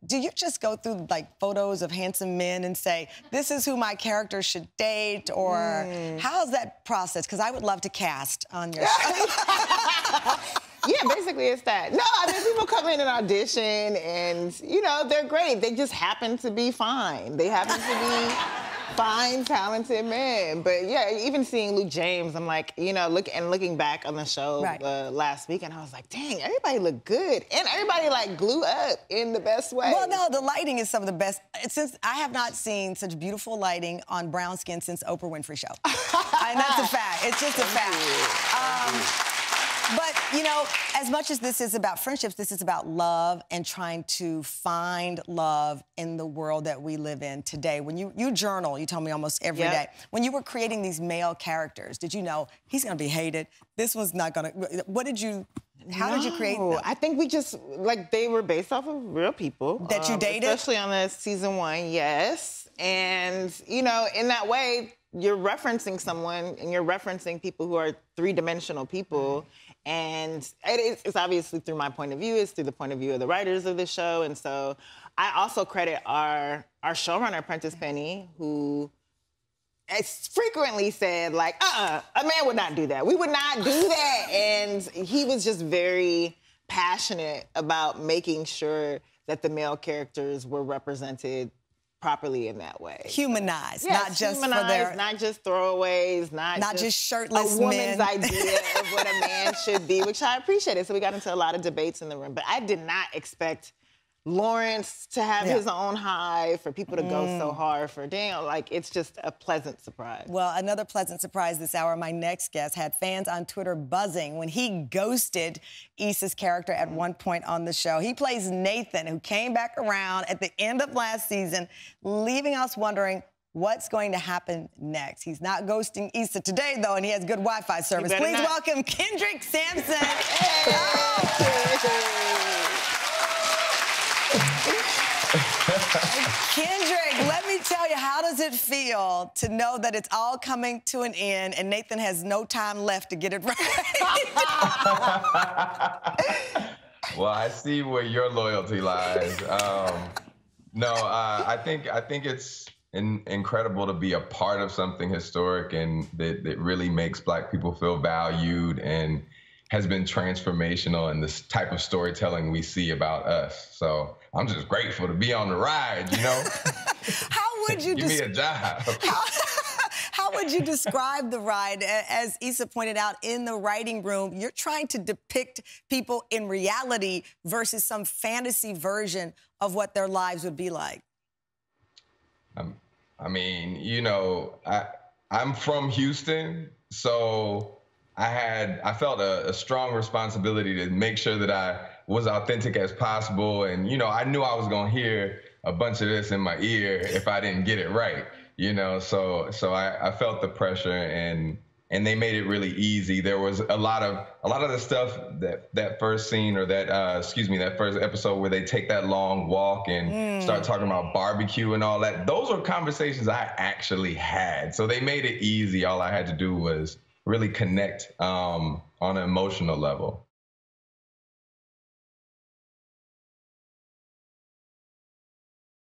do you just go through like photos of handsome men and say, this is who my character should date? Or how's that process? Because I would love to cast on your show. Yeah, basically it's that. No, I mean, people come in and audition and, you know, they're great. They just happen to be fine. They happen to be fine, talented men. But yeah, even seeing Luke James, I'm like, you know, looking back on the show last weekend, I was like, dang, everybody looked good. And everybody like glue up in the best way. Well, no, the lighting is some of the best. Since I have not seen such beautiful lighting on brown skin since Oprah Winfrey Show. And that's a fact. It's just a fact. But, you know, as much as this is about friendships, this is about love and trying to find love in the world that we live in today. When you journal, you tell me almost every day. When you were creating these male characters, did you know he's going to be hated? This one's not going to... How did you create them? I think we just, like, they were based off of real people. That you dated? Especially on the season 1, yes. And, you know, in that way, you're referencing someone and you're referencing people who are three-dimensional people. And it's obviously through my point of view, it's through the point of view of the writers of the show. And so I also credit our showrunner, Prentice Penny, who has frequently said, like, a man would not do that. We would not do that. And he was just very passionate about making sure that the male characters were represented properly in that way. Humanized, yes, not just for their... not just throwaways, not just shirtless a woman's idea of what a man should be, which I appreciated. So we got into a lot of debates in the room. But I did not expect Lawrence to have his own hive, for people to go so hard for Daniel. Like, it's just a pleasant surprise. Well, another pleasant surprise this hour, my next guest had fans on Twitter buzzing when he ghosted Issa's character at one point on the show. He plays Nathan, who came back around at the end of last season, leaving us wondering what's going to happen next. He's not ghosting Issa today, though, and he has good Wi-Fi service. Please welcome Kendrick Sampson. Kendrick, let me tell you, how does it feel to know that it's all coming to an end and Nathan has no time left to get it right? Well, I see where your loyalty lies. I think it's incredible to be a part of something historic and that really makes Black people feel valued and has been transformational in this type of storytelling we see about us. So I'm just grateful to be on the ride, you know? How would you give me a job? How would you describe the ride? As Issa pointed out, in the writing room, you're trying to depict people in reality versus some fantasy version of what their lives would be like. I mean, you know, I'm from Houston, so I felt a strong responsibility to make sure that I was authentic as possible. And, you know, I knew I was going to hear a bunch of this in my ear if I didn't get it right, you know. So I felt the pressure, and they made it really easy. There was a lot of the stuff that first scene, or that first episode where they take that long walk and start talking about barbecue and all that. Those were conversations I actually had. So they made it easy. All I had to do was really connect on an emotional level.